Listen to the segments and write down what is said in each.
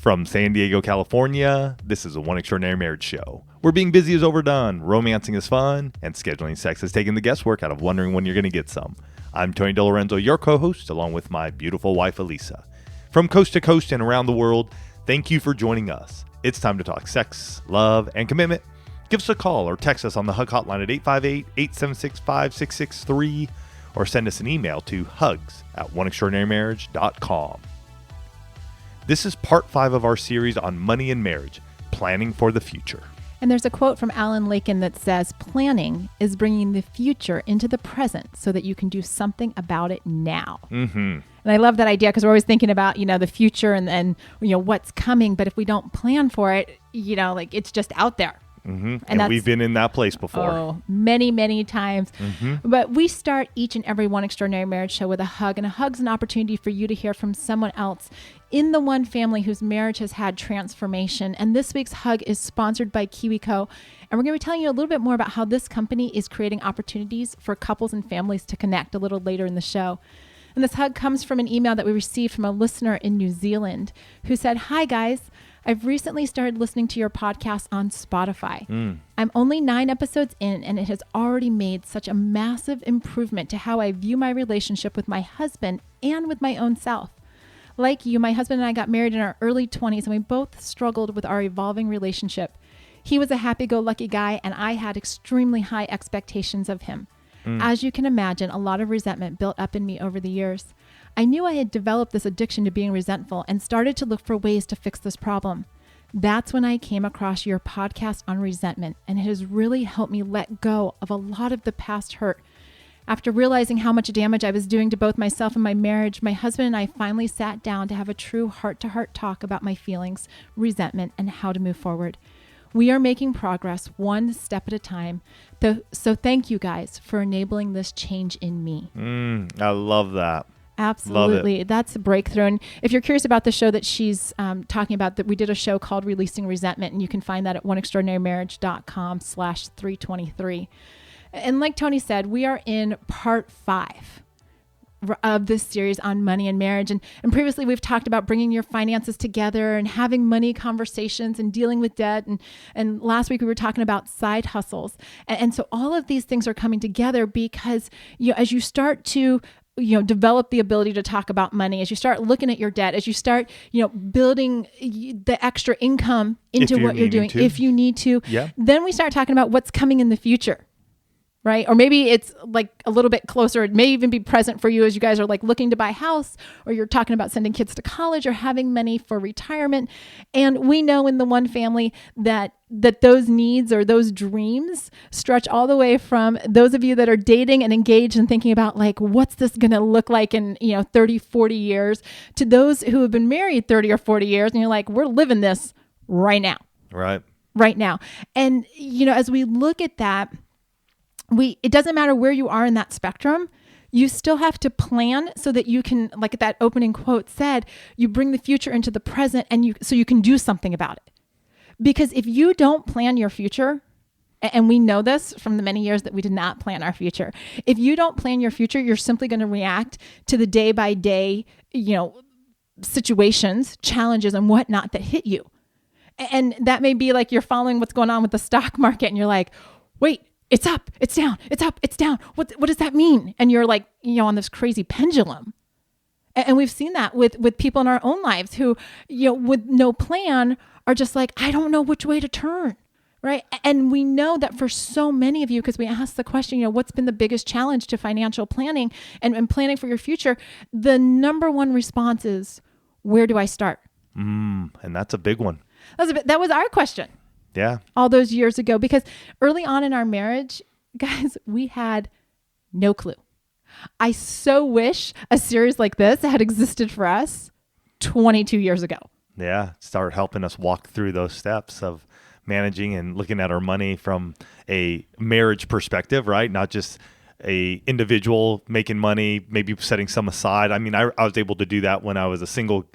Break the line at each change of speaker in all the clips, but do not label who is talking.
From San Diego, California, this is a One Extraordinary Marriage show, where being busy is overdone, romancing is fun, and scheduling sex has taken the guesswork out of wondering when you're going to get some. I'm Tony DeLorenzo, your co-host, along with my beautiful wife, Elisa. From coast to coast and around the world, thank you for joining us. It's time to talk sex, love, and commitment. Give us a call or text us on the Hug Hotline at 858-876-5663, or send us an email to hugs@oneextraordinarymarriage.com. This is part 5 of our series on money and marriage, planning for the future.
And there's a quote from Lakein that says, planning is bringing the future into the present so that you can do something about it now.
Mm-hmm.
And I love that idea because we're always thinking about, the future and what's coming. But if we don't plan for it, it's just out there.
Mm-hmm. And we've been in that place before.
Oh, many, many times.
Mm-hmm.
But we start each and every One Extraordinary Marriage show with a hug. And a hug's an opportunity for you to hear from someone else in the one family whose marriage has had transformation. And this week's hug is sponsored by KiwiCo. And we're going to be telling you a little bit more about how this company is creating opportunities for couples and families to connect a little later in the show. And this hug comes from an email that we received from a listener in New Zealand who said, "Hi, guys. I've recently started listening to your podcast on Spotify. I'm only 9 episodes in, and it has already made such a massive improvement to how I view my relationship with my husband and with my own self. Like you, my husband and I got married in our early 20s, and we both struggled with our evolving relationship. He was a happy-go-lucky guy, and I had extremely high expectations of him. As you can imagine, a lot of resentment built up in me over the years. I knew I had developed this addiction to being resentful and started to look for ways to fix this problem. That's when I came across your podcast on resentment, and it has really helped me let go of a lot of the past hurt. After realizing how much damage I was doing to both myself and my marriage, my husband and I finally sat down to have a true heart-to-heart talk about my feelings, resentment, and how to move forward. We are making progress one step at a time. So thank you guys for enabling this change in me."
I love that.
Absolutely. That's a breakthrough. And if you're curious about the show that she's talking about, that we did a show called Releasing Resentment, and you can find that at oneextraordinarymarriage.com/323. And like Tony said, we are in part 5 of this series on money and marriage. And previously we've talked about bringing your finances together and having money conversations and dealing with debt. And last week we were talking about side hustles. And so all of these things are coming together because, as you start to develop the ability to talk about money, as you start looking at your debt, as you start, building the extra income into what you're doing, if you need to, then we start talking about what's coming in the future. Right? Or maybe it's like a little bit closer. It may even be present for you as you guys are like looking to buy a house, or you're talking about sending kids to college or having money for retirement. And we know in the one family that those needs or those dreams stretch all the way from those of you that are dating and engaged and thinking about like, what's this going to look like in, 30, 40 years, to those who have been married 30 or 40 years. And you're like, we're living this right now.
Right
now. And, as we look at that, it doesn't matter where you are in that spectrum, you still have to plan so that you can, like that opening quote said, you bring the future into the present so you can do something about it. Because if you don't plan your future, and we know this from the many years that we did not plan our future, if you don't plan your future, you're simply going to react to the day by day, situations, challenges, and whatnot that hit you. And that may be like you're following what's going on with the stock market and you're like, wait, it's up, it's down, it's up, it's down. What does that mean? And you're like, on this crazy pendulum. And we've seen that with people in our own lives who, with no plan are just like, I don't know which way to turn, right? And we know that for so many of you, because we asked the question, what's been the biggest challenge to financial planning and planning for your future? The number one response is, where do I start?
And that's a big one.
That was our question.
Yeah.
All those years ago, because early on in our marriage, guys, we had no clue. I so wish a series like this had existed for us 22 years ago.
Yeah. Start helping us walk through those steps of managing and looking at our money from a marriage perspective, right? Not just a individual making money, maybe setting some aside. I mean, I was able to do that when I was a single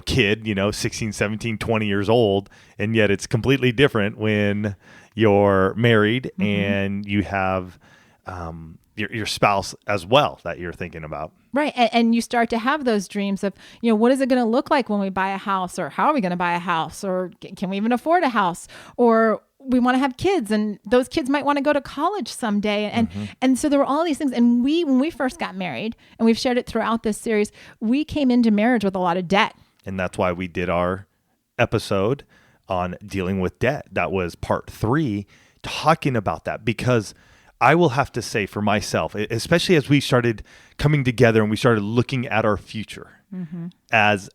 kid, 16, 17, 20 years old. And yet it's completely different when you're married and you have your spouse as well that you're thinking about.
Right. And you start to have those dreams of, what is it going to look like when we buy a house, or how are we going to buy a house, or can we even afford a house, or we want to have kids, and those kids might want to go to college someday. And so there were all these things. And when we first got married, and we've shared it throughout this series, we came into marriage with a lot of debt.
And that's why we did our episode on dealing with debt. That was part 3, talking about that, because I will have to say for myself, especially as we started coming together and we started looking at our future as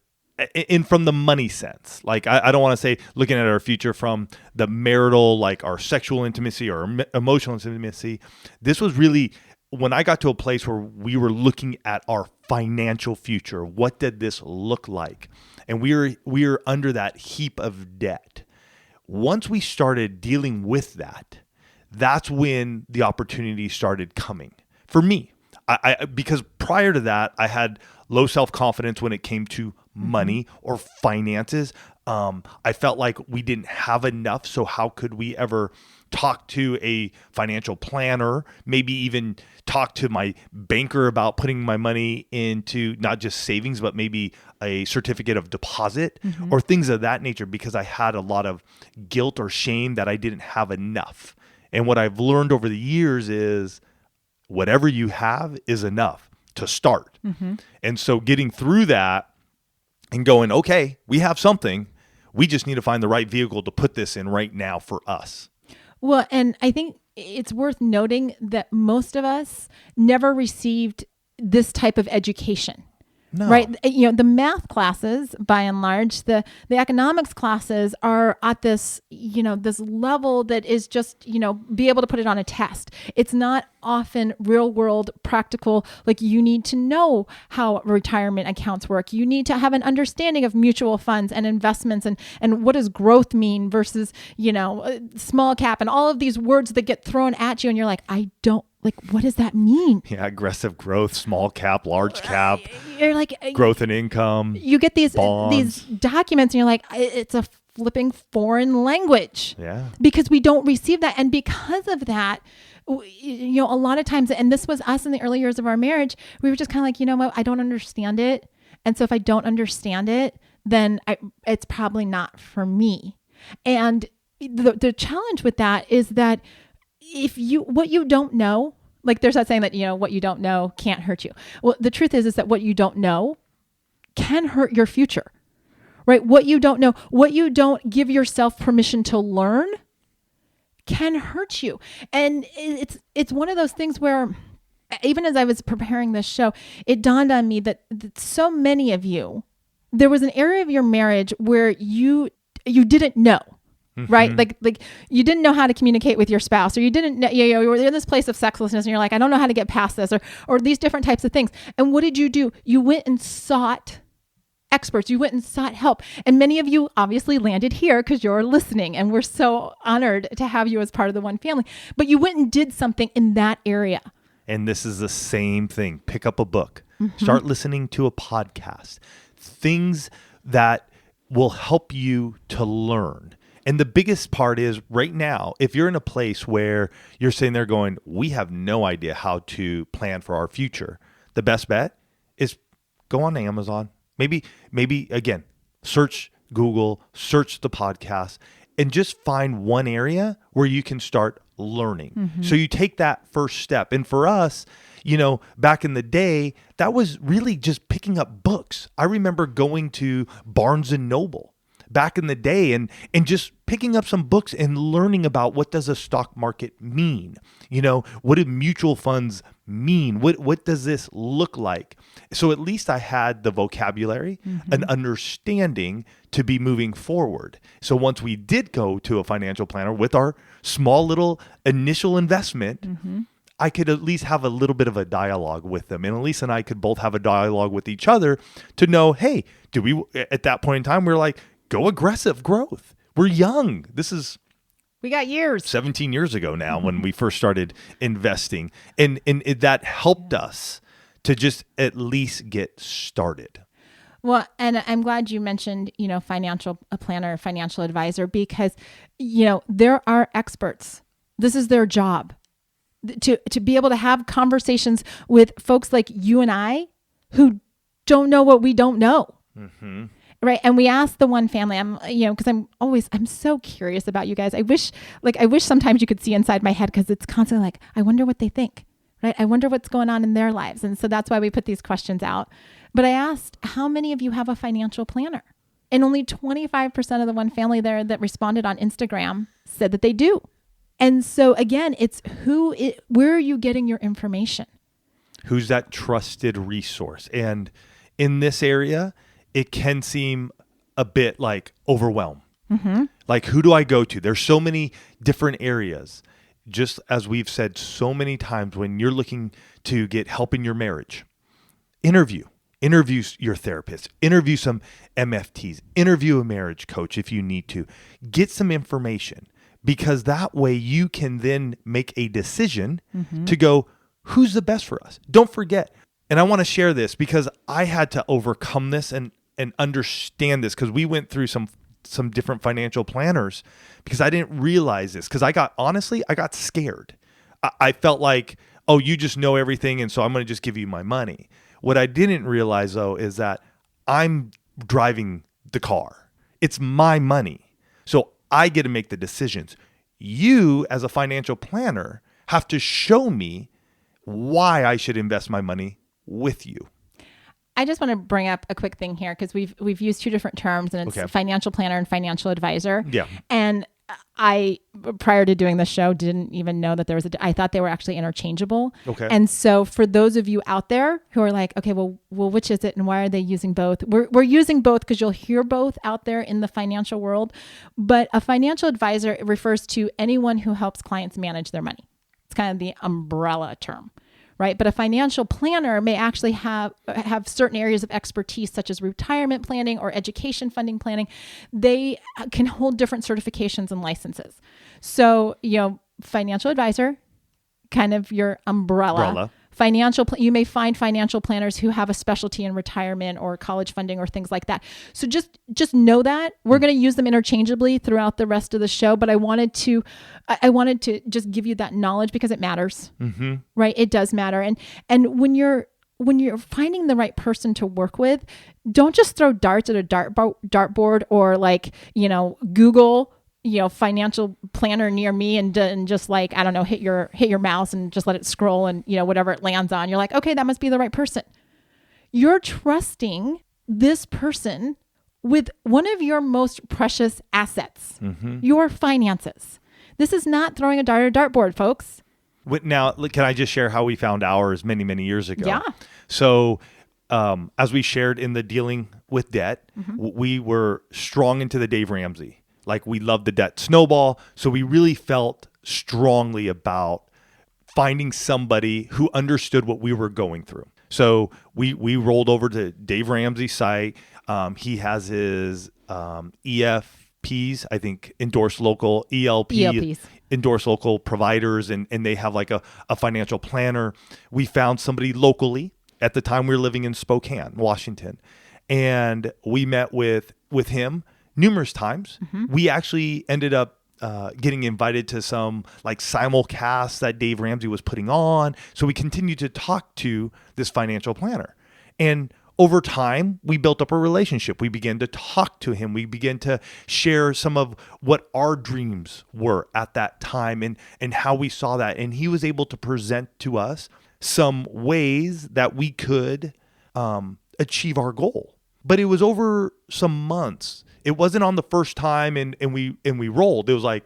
from the money sense. Like, I don't want to say looking at our future from the marital, like our sexual intimacy or emotional intimacy. This was really when I got to a place where we were looking at our financial future. What did this look like? And we were under that heap of debt. Once we started dealing with that, that's when the opportunity started coming for me. I because prior to that, I had low self-confidence when it came to money or finances. I felt like we didn't have enough. So how could we ever talk to a financial planner, maybe even talk to my banker about putting my money into not just savings, but maybe a certificate of deposit or things of that nature, because I had a lot of guilt or shame that I didn't have enough. And what I've learned over the years is whatever you have is enough to start. And so getting through that and going, okay, we have something. We just need to find the right vehicle to put this in right now for us.
Well, and I think it's worth noting that most of us never received this type of education.
No.
Right. The math classes, by and large, the economics classes are at this, this level that is just, be able to put it on a test. It's not often real world practical. Like, you need to know how retirement accounts work. You need to have an understanding of mutual funds and investments and what does growth mean versus, small cap and all of these words that get thrown at you. And you're like, what does that mean?
Yeah, aggressive growth, small cap, large cap.
You're like
growth in income.
You get these
bonds.
documents, and you're like, it's a flipping foreign language.
Yeah.
Because we don't receive that, and because of that, a lot of times, and this was us in the early years of our marriage, we were just kind of like, you know what, I don't understand it, and so if I don't understand it, then it's probably not for me. And the challenge with that is that what you don't know, like there's that saying that, what you don't know can't hurt you. Well, the truth is that what you don't know can hurt your future, right? What you don't know, what you don't give yourself permission to learn can hurt you. And it's one of those things where even as I was preparing this show, it dawned on me that so many of you, there was an area of your marriage where you didn't know. Right? Like you didn't know how to communicate with your spouse, or you didn't know, you were in this place of sexlessness and you're like, I don't know how to get past this, or these different types of things. And what did you do? You went and sought experts. You went and sought help. And many of you obviously landed here because you're listening, and we're so honored to have you as part of the One Family. But you went and did something in that area.
And this is the same thing. Pick up a book, start listening to a podcast, things that will help you to learn. And the biggest part is right now, if you're in a place where you're sitting there going, we have no idea how to plan for our future, the best bet is go on Amazon. Maybe again, search Google, search the podcast, and just find one area where you can start learning. So you take that first step. And for us, back in the day, that was really just picking up books. I remember going to Barnes and Noble back in the day and just picking up some books and learning about what does a stock market mean? What do mutual funds mean? What does this look like? So at least I had the vocabulary, an understanding to be moving forward. So once we did go to a financial planner with our small little initial investment, I could at least have a little bit of a dialogue with them. And Elise and I could both have a dialogue with each other to know, hey, at that point in time, we were like, go aggressive growth. We're young.
We got years.
17 years ago now when we first started investing. And that helped us to just at least get started.
Well, and I'm glad you mentioned, financial planner, financial advisor, because, there are experts. This is their job. to be able to have conversations with folks like you and I who don't know what we don't know.
Mm-hmm.
Right. And we asked the one family, because I'm so curious about you guys. I wish sometimes you could see inside my head, because it's constantly like, I wonder what they think, right? I wonder what's going on in their lives. And so that's why we put these questions out. But I asked, how many of you have a financial planner? And only 25% of the one family there that responded on Instagram said that they do. And so again, it's where are you getting your information?
Who's that trusted resource? And in this area, it can seem a bit like overwhelm.
Mm-hmm.
Like, who do I go to? There's so many different areas. Just as we've said so many times, when you're looking to get help in your marriage, interview your therapist, interview some MFTs, interview a marriage coach if you need to. Get some information, because that way you can then make a decision to go, who's the best for us? Don't forget. And I want to share this because I had to overcome this and understand this, because we went through some different financial planners, because I didn't realize this, because I got scared. I felt like, oh, you just know everything, and so I'm going to just give you my money. What I didn't realize, though, is that I'm driving the car. It's my money. So I get to make the decisions. You, as a financial planner, have to show me why I should invest my money with you.
I just want to bring up a quick thing here, because we've used two different terms, and it's financial planner and financial advisor.
Yeah.
And I, prior to doing the show, didn't even know that there was I thought they were actually interchangeable.
Okay.
And so for those of you out there who are like, okay, well, which is it, and why are they using both? We're using both because you'll hear both out there in the financial world. But a financial advisor refers to anyone who helps clients manage their money. It's kind of the umbrella term. Right. But a financial planner may actually have certain areas of expertise, such as retirement planning or education funding planning. They can hold different certifications and licenses. So, financial advisor, kind of your umbrella. You may find financial planners who have a specialty in retirement or college funding or things like that. So just know that we're going to use them interchangeably throughout the rest of the show. But I wanted to just give you that knowledge, because it matters, right? It does matter. And when you're finding the right person to work with, don't just throw darts at a dartboard, or Google, financial planner near me, and just like, I don't know, hit your mouse and just let it scroll, and whatever it lands on, you're like, okay, that must be the right person. You're trusting this person with one of your most precious assets, your finances. This is not throwing a dart at a dartboard, folks.
Now, can I just share how we found ours many, many years ago?
Yeah.
So, as we shared in the dealing with debt, we were strong into the Dave Ramsey. Like, we loved the debt snowball. So we really felt strongly about finding somebody who understood what we were going through. So we rolled over to Dave Ramsey's site. He has his EFPs, I think, endorsed local, ELPs, endorsed local providers, and they have like a financial planner. We found somebody locally. At the time, we were living in Spokane, Washington. And we met with him numerous times. We actually ended up getting invited to some like simulcasts that Dave Ramsey was putting on. So we continued to talk to this financial planner. And over time, we built up a relationship. We began to talk to him. We began to share some of what our dreams were at that time, and how we saw that. And he was able to present to us some ways that we could achieve our goal. But it was over some months. It wasn't on the first time and we rolled. It was like,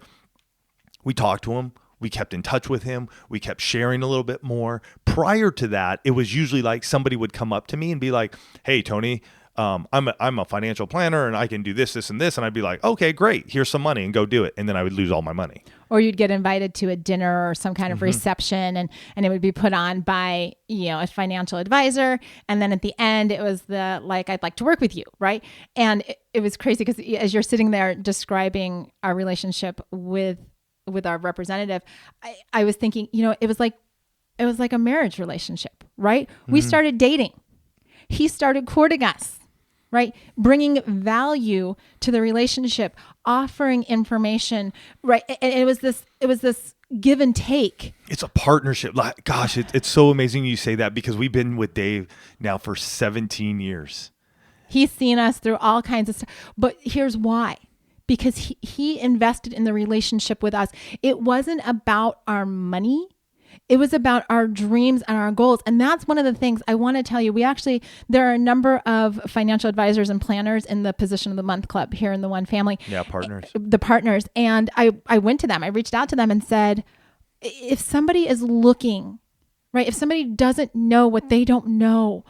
we talked to him. We kept in touch with him. We kept sharing a little bit more. Prior to that, it was usually like somebody would come up to me and be like, hey, Tony, I'm a financial planner and I can do this, this, and this. And I'd be like, okay, great. Here's some money, and go do it. And then I would lose all my money.
Or you'd get invited to a dinner or some kind of reception, and it would be put on by, a financial advisor. And then at the end, it was I'd like to work with you. Right. And it was crazy, because as you're sitting there describing our relationship with our representative, I was thinking, it was like a marriage relationship, right? We started dating. He started courting us, right? Bringing value to the relationship, offering information, right? And it was this give and take.
It's a partnership. Like, gosh, it's so amazing you say that, because we've been with Dave now for 17 years.
He's seen us through all kinds of stuff. But here's why. Because he invested in the relationship with us. It wasn't about our money. It was about our dreams and our goals. And that's one of the things I want to tell you. There are a number of financial advisors and planners in the Position of the Month Club here in the One Family.
Yeah, partners.
The partners. And I went to them. I reached out to them and said, if somebody is looking, right? If somebody doesn't know what they don't know,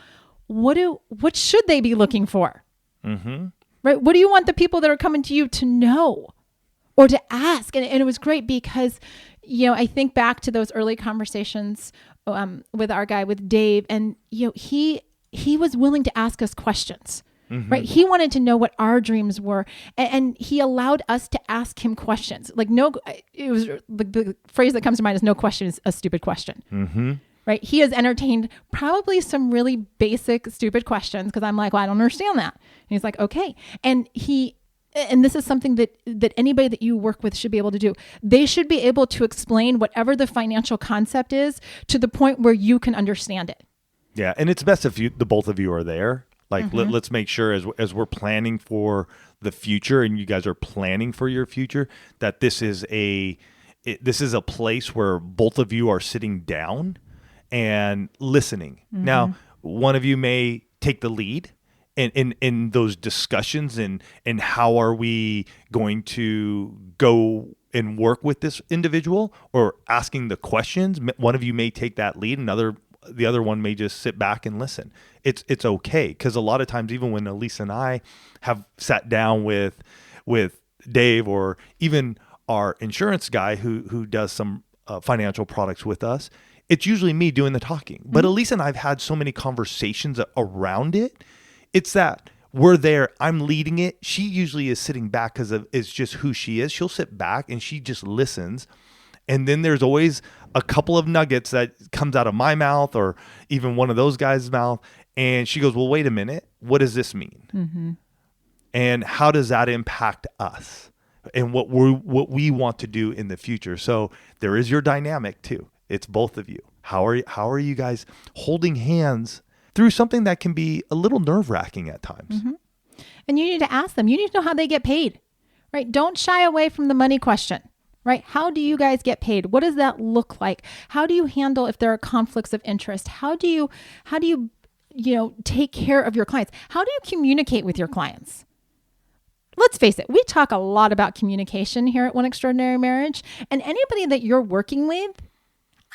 what should they be looking for? Mm-hmm. Right? What do you want the people that are coming to you to know or to ask? And it was great because, I think back to those early conversations with our guy, with Dave, and, he was willing to ask us questions, right? He wanted to know what our dreams were, and he allowed us to ask him questions. Like, it was the phrase that comes to mind is no question is a stupid question. Mm-hmm. Right? He has entertained probably some really basic, stupid questions because I'm like, well, I don't understand that. And he's like, okay. And this is something that anybody that you work with should be able to do. They should be able to explain whatever the financial concept is to the point where you can understand it.
Yeah. And it's best if the both of you are there. Like, let's make sure as we're planning for the future and you guys are planning for your future, that this is a place where both of you are sitting down and listening. Mm-hmm. Now, one of you may take the lead in those discussions and how are we going to go and work with this individual, or asking the questions. One of you may take that lead, the other one may just sit back and listen. It's okay, because a lot of times, even when Elisa and I have sat down with Dave, or even our insurance guy who does some financial products with us, it's usually me doing the talking. Mm-hmm. But Elisa and I have had so many conversations around it. It's that we're there. I'm leading it. She usually is sitting back because it's just who she is. She'll sit back and she just listens. And then there's always a couple of nuggets that comes out of my mouth, or even one of those guys' mouth. And she goes, well, wait a minute. What does this mean? Mm-hmm. And how does that impact us and what we want to do in the future? So there is your dynamic too. It's both of you. How are you guys holding hands through something that can be a little nerve-wracking at times?
Mm-hmm. And you need to ask them. You need to know how they get paid, right? Don't shy away from the money question, right? How do you guys get paid? What does that look like? How do you handle if there are conflicts of interest? How do you take care of your clients? How do you communicate with your clients? Let's face it, we talk a lot about communication here at One Extraordinary Marriage, and anybody that you're working with,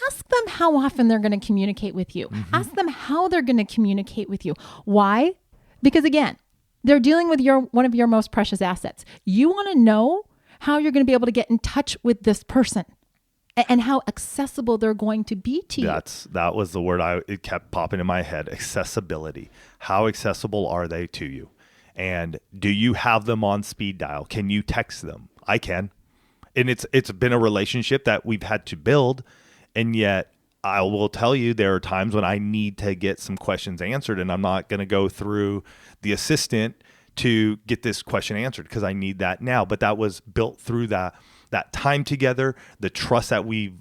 ask them how often they're going to communicate with you. Mm-hmm. Ask them how they're going to communicate with you. Why? Because again, they're dealing with one of your most precious assets. You want to know how you're going to be able to get in touch with this person and how accessible they're going to be to you.
That was the word it kept popping in my head. Accessibility. How accessible are they to you? And do you have them on speed dial? Can you text them? I can. And it's been a relationship that we've had to build. And yet I will tell you, there are times when I need to get some questions answered, and I'm not going to go through the assistant to get this question answered because I need that now. But that was built through that time together, the trust that we've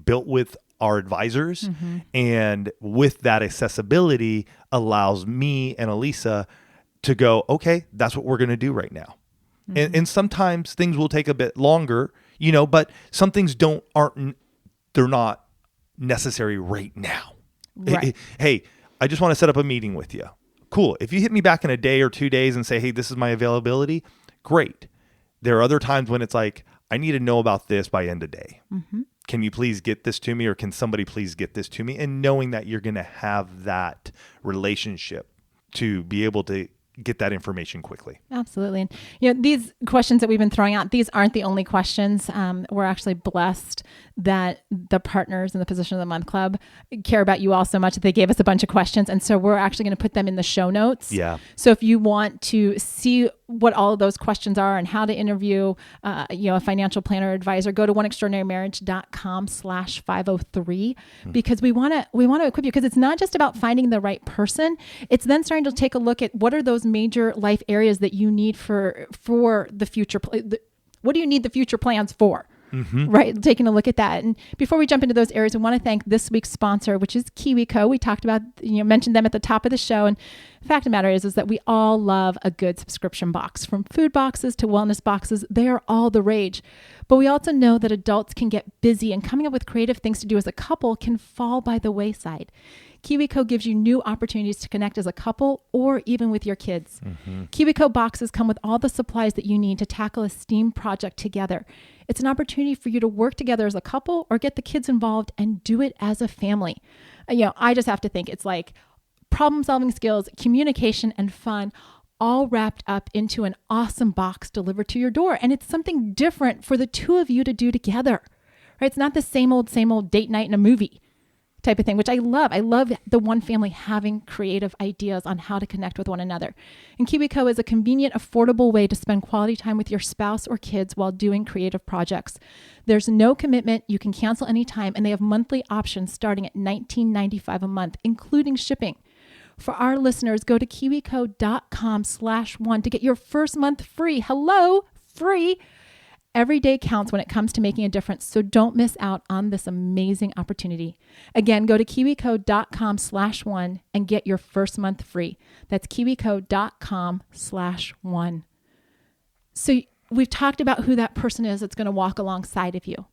built with our advisors. Mm-hmm. And with that accessibility allows me and Elisa to go, okay, that's what we're going to do right now. Mm-hmm. And sometimes things will take a bit longer, but some things they're not necessary right now.
Right.
Hey, I just want to set up a meeting with you. Cool. If you hit me back in a day or 2 days and say, hey, this is my availability, great. There are other times when it's like, I need to know about this by end of day. Mm-hmm. Can you please get this to me, or can somebody please get this to me? And knowing that you're going to have that relationship to be able to get that information quickly.
Absolutely. And these questions that we've been throwing out, these aren't the only questions. We're actually blessed that the partners in the Position of the Month Club care about you all so much that they gave us a bunch of questions. And so we're actually going to put them in the show notes.
Yeah.
So if you want to see what all of those questions are and how to interview, a financial planner or advisor, go to oneextraordinarymarriage.com/503 because we want to equip you, because it's not just about finding the right person. It's then starting to take a look at what are those major life areas that you need for the future. What do you need the future plans for? right? Taking a look at that. And before we jump into those areas, I want to thank this week's sponsor, which is KiwiCo. We talked about, mentioned them at the top of the show. And the fact of the matter is that we all love a good subscription box. From food boxes to wellness boxes, they are all the rage. But we also know that adults can get busy, and coming up with creative things to do as a couple can fall by the wayside. KiwiCo gives you new opportunities to connect as a couple or even with your kids. KiwiCo boxes come with all the supplies that you need to tackle a STEAM project together. It's an opportunity for you to work together as a couple or get the kids involved and do it as a family. I just have to think it's like problem-solving skills, communication, and fun all wrapped up into an awesome box delivered to your door. And it's something different for the two of you to do together, right? It's not the same old date night in a movie type of thing, which I love. I love the one family having creative ideas on how to connect with one another. And KiwiCo is a convenient, affordable way to spend quality time with your spouse or kids while doing creative projects. There's no commitment. You can cancel anytime, and they have monthly options starting at $19.95 a month, including shipping. For our listeners, go to kiwico.com/one to get your first month free. Hello, free. Every day counts when it comes to making a difference, so don't miss out on this amazing opportunity. Again, go to kiwico.com/one and get your first month free. That's kiwico.com/one. So we've talked about who that person is that's going to walk alongside of you,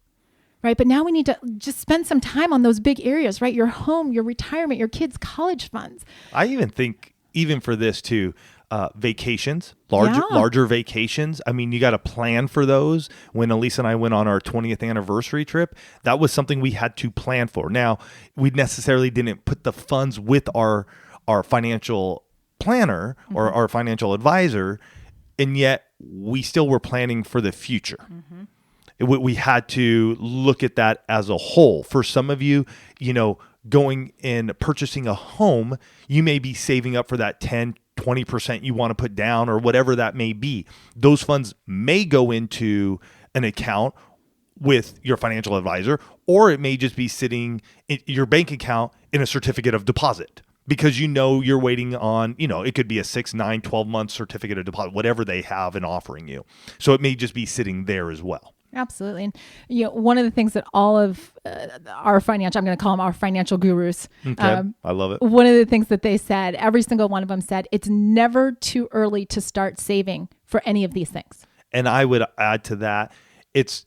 right? But now we need to just spend some time on those big areas, right? Your home, your retirement, your kids' college funds.
I even think, even for this too, vacations, larger vacations. I mean, you got to plan for those. When Elise and I went on our 20th anniversary trip, that was something we had to plan for. Now, we necessarily didn't put the funds with our financial planner or our financial advisor, and yet we still were planning for the future. We had to look at that as a whole. For some of you, going and purchasing a home, you may be saving up for that 10-20% you want to put down or whatever that may be. Those funds may go into an account with your financial advisor, or it may just be sitting in your bank account in a certificate of deposit because you're waiting on, it could be a 6, 9, 12 month certificate of deposit, whatever they have in offering you. So it may just be sitting there as well.
Absolutely. And one of the things that all of our I'm going to call them our financial gurus.
Okay. I love it.
One of the things that they said, every single one of them said, it's never too early to start saving for any of these things.
And I would add to that, it's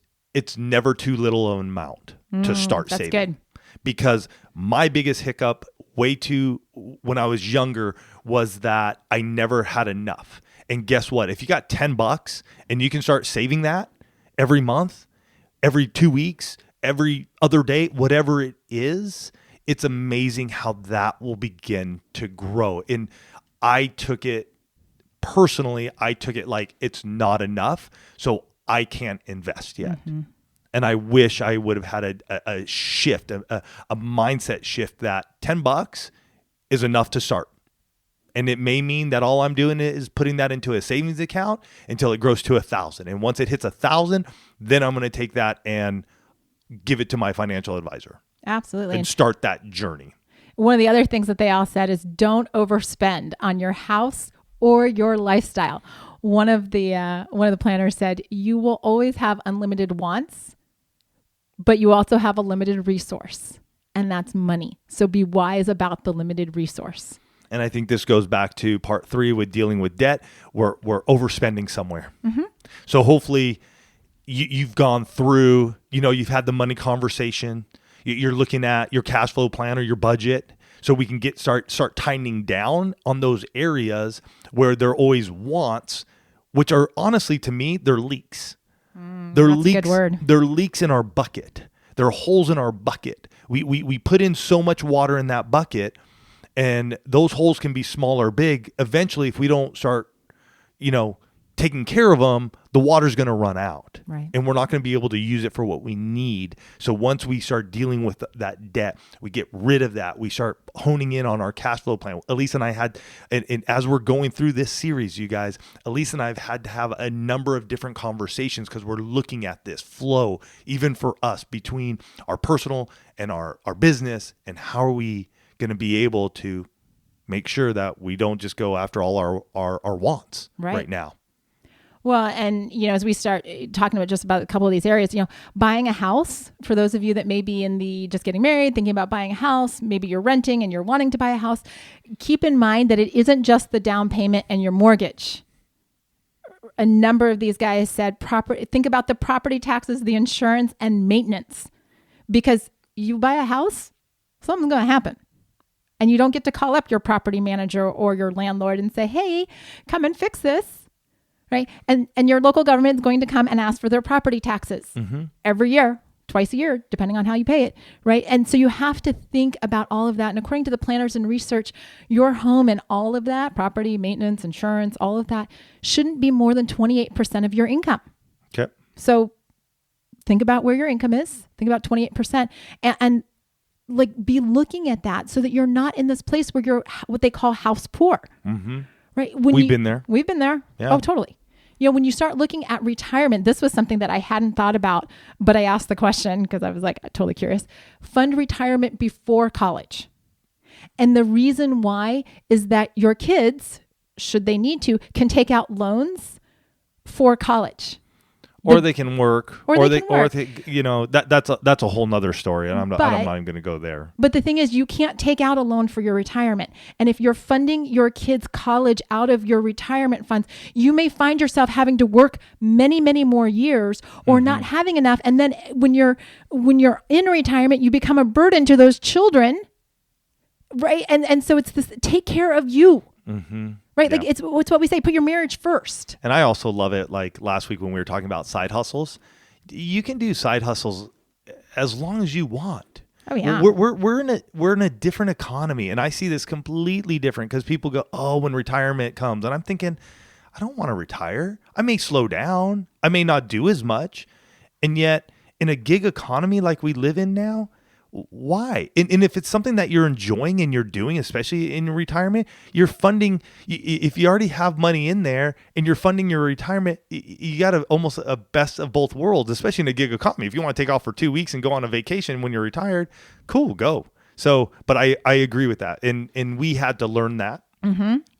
never too little an amount to start saving.
That's good.
Because my biggest hiccup when I was younger was that I never had enough. And guess what? If you got $10 and you can start saving that every month, every 2 weeks, every other day, whatever it is, it's amazing how that will begin to grow. And I took it like it's not enough, so I can't invest yet. And I wish I would have had a shift, a mindset shift that $10 is enough to start. And it may mean that all I'm doing is putting that into a savings account until it grows to 1,000. And once it hits 1,000, then I'm going to take that and give it to my financial advisor.
Absolutely.
And start that journey.
One of the other things that they all said is don't overspend on your house or your lifestyle. One of the planners said, you will always have unlimited wants, but you also have a limited resource, and that's money. So be wise about the limited resource.
And I think this goes back to part 3 with dealing with debt. We're overspending somewhere. So hopefully you've gone through, you've had the money conversation. You're looking at your cash flow plan or your budget, so we can start tightening down on those areas where there are always wants, which are honestly, to me, they're leaks. They're
That's
leaks.
a good word.
They're leaks in our bucket. There are holes in our bucket. We put in so much water in that bucket. And those holes can be small or big. Eventually, if we don't start, taking care of them, the water's going to run out.
Right.
And we're not going to be able to use it for what we need. So once we start dealing with that debt, we get rid of that. We start honing in on our cash flow plan. Elise and I had, and as we're going through this series, you guys, Elise and I have had to have a number of different conversations because we're looking at this flow, even for us, between our personal and our business, and how are we going to be able to make sure that we don't just go after all our wants right now.
Well, and as we start talking about just about a couple of these areas, buying a house, for those of you that may be in the just getting married, thinking about buying a house, maybe you're renting and you're wanting to buy a house, keep in mind that it isn't just the down payment and your mortgage. A number of these guys said think about the property taxes, the insurance, and maintenance, because you buy a house, something's going to happen. And you don't get to call up your property manager or your landlord and say, hey, come and fix this. Right. And your local government is going to come and ask for their property taxes every year, twice a year, depending on how you pay it. Right. And so you have to think about all of that. And according to the planners and research, your home and all of that, property, maintenance, insurance, all of that shouldn't be more than 28% of your income.
Okay.
So think about where your income is. Think about 28% and like be looking at that so that you're not in this place where you're what they call house poor.
Mm-hmm.
Right.
We've been there.
We've been there.
Yeah.
Oh, totally. When you start looking at retirement, this was something that I hadn't thought about, but I asked the question because I was like totally curious. Fund retirement before college. And the reason why is that your kids, should they need to, can take out loans for college.
Or they can work,
or
that's a whole nother story, and I'm not even going to go there.
But the thing is, you can't take out a loan for your retirement, and if you're funding your kids' college out of your retirement funds, you may find yourself having to work many, many more years, or not having enough. And then when you're in retirement, you become a burden to those children, right? And so it's this: take care of you. Mm-hmm. Right. Yeah. Like it's what we say, put your marriage first.
And I also love it. Like last week when we were talking about side hustles, you can do side hustles as long as you want.
Oh yeah.
We're in a different economy. And I see this completely different because people go, oh, when retirement comes. And I'm thinking, I don't want to retire. I may slow down. I may not do as much. And yet in a gig economy like we live in now, why? And if it's something that you're enjoying and you're doing, especially in retirement, you're funding, if you already have money in there and you're funding your retirement, you got almost a best of both worlds, especially in a gig economy. If you want to take off for 2 weeks and go on a vacation when you're retired, cool, go. So, but I agree with that. And we had to learn that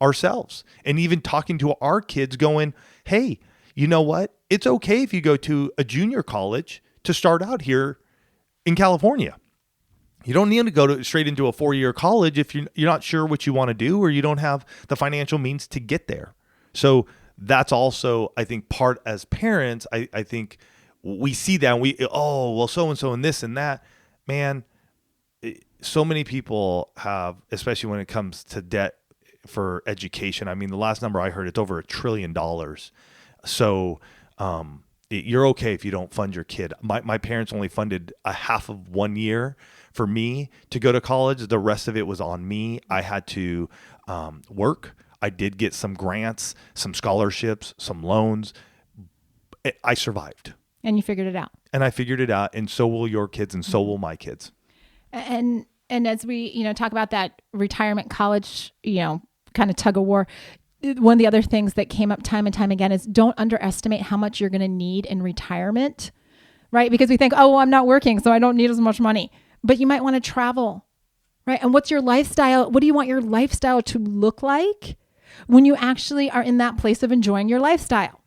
ourselves. And even talking to our kids going, hey, you know what? It's okay if you go to a junior college to start out here in California. You don't need to go straight into a 4-year college if you're not sure what you want to do or you don't have the financial means to get there. So that's also, I think, part as parents. I think we see that and so-and-so and this and that. Man, so many people have, especially when it comes to debt for education. I mean, the last number I heard, it's over $1 trillion. So you're okay if you don't fund your kid. My parents only funded a half of 1 year for me to go to college. The rest of it was on me. I had to work. I did get some grants, some scholarships, some loans. I survived.
And you figured it out.
And I figured it out. And so will your kids and so will my kids.
And as we, talk about that retirement college, kind of tug of war, one of the other things that came up time and time again is don't underestimate how much you're going to need in retirement, right? Because we think, oh, well, I'm not working, so I don't need as much money. But you might want to travel, right? And what's your lifestyle? What do you want your lifestyle to look like when you actually are in that place of enjoying your lifestyle,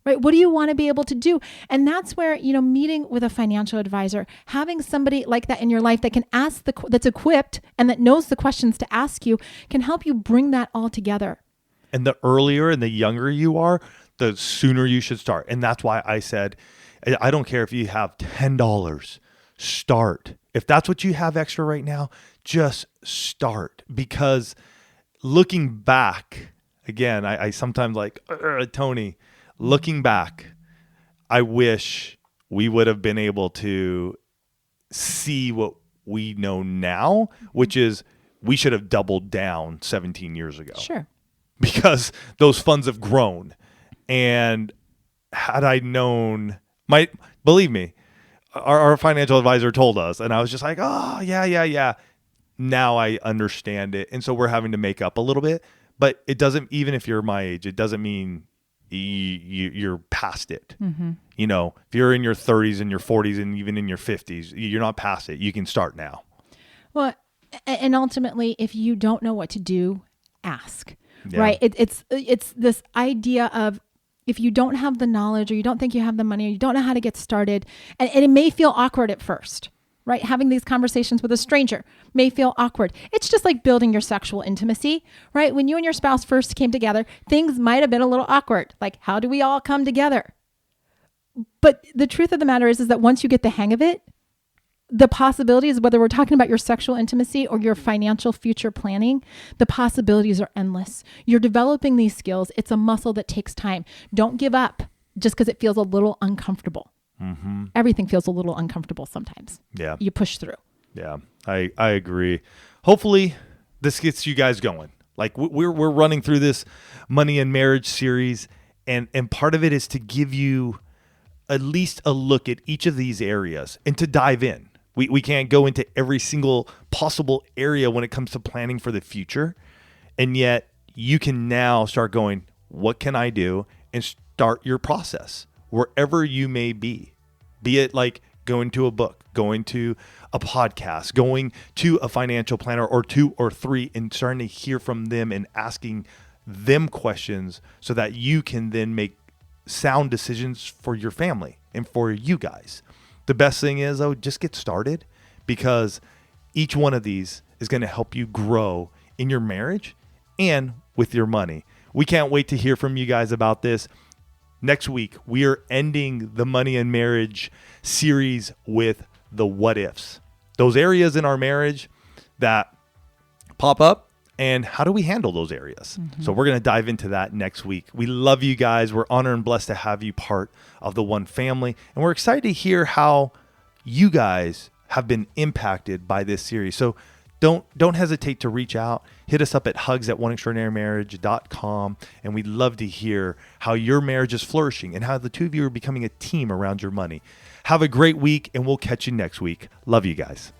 right? What do you want to be able to do? And that's where, meeting with a financial advisor, having somebody like that in your life that can ask that's equipped and that knows the questions to ask you can help you bring that all together.
And the earlier and the younger you are, the sooner you should start. And that's why I said, I don't care if you have $10, start. If that's what you have extra right now, just start. Because looking back, again, I sometimes Tony, looking back, I wish we would have been able to see what we know now, which is we should have doubled down 17 years ago.
Sure.
Because those funds have grown. And had I known, believe me, our financial advisor told us, and I was just like, oh, yeah. Now I understand it. And so we're having to make up a little bit. But it doesn't, even if you're my age, it doesn't mean you're past it. Mm-hmm. If you're in your 30s and your 40s and even in your 50s, you're not past it. You can start now.
Well, and ultimately, if you don't know what to do, ask. Yeah. Right. It's this idea of, if you don't have the knowledge, or you don't think you have the money, or you don't know how to get started, and it may feel awkward at first, right? Having these conversations with a stranger may feel awkward. It's just like building your sexual intimacy, right? When you and your spouse first came together, things might have been a little awkward. Like, how do we all come together? But the truth of the matter is that once you get the hang of it, the possibilities, whether we're talking about your sexual intimacy or your financial future planning, the possibilities are endless. You're developing these skills. It's a muscle that takes time. Don't give up just because it feels a little uncomfortable. Mm-hmm. Everything feels a little uncomfortable sometimes.
Yeah.
You push through.
Yeah, I agree. Hopefully this gets you guys going. Like we're running through this Money and Marriage series, and part of it is to give you at least a look at each of these areas and to dive in. We can't go into every single possible area when it comes to planning for the future. And yet you can now start going, what can I do? And start your process wherever you may be it like going to a book, going to a podcast, going to a financial planner or 2 or 3 and starting to hear from them and asking them questions so that you can then make sound decisions for your family and for you guys. The best thing is, though, just get started, because each one of these is going to help you grow in your marriage and with your money. We can't wait to hear from you guys about this. Next week, we are ending the Money and Marriage series with the what ifs. Those areas in our marriage that pop up, and how do we handle those areas? Mm-hmm. So we're going to dive into that next week. We love you guys. We're honored and blessed to have you part of the One family. And we're excited to hear how you guys have been impacted by this series. So don't hesitate to reach out. Hit us up at hugs@oneextraordinarymarriage.com. And we'd love to hear how your marriage is flourishing and how the two of you are becoming a team around your money. Have a great week, and we'll catch you next week. Love you guys.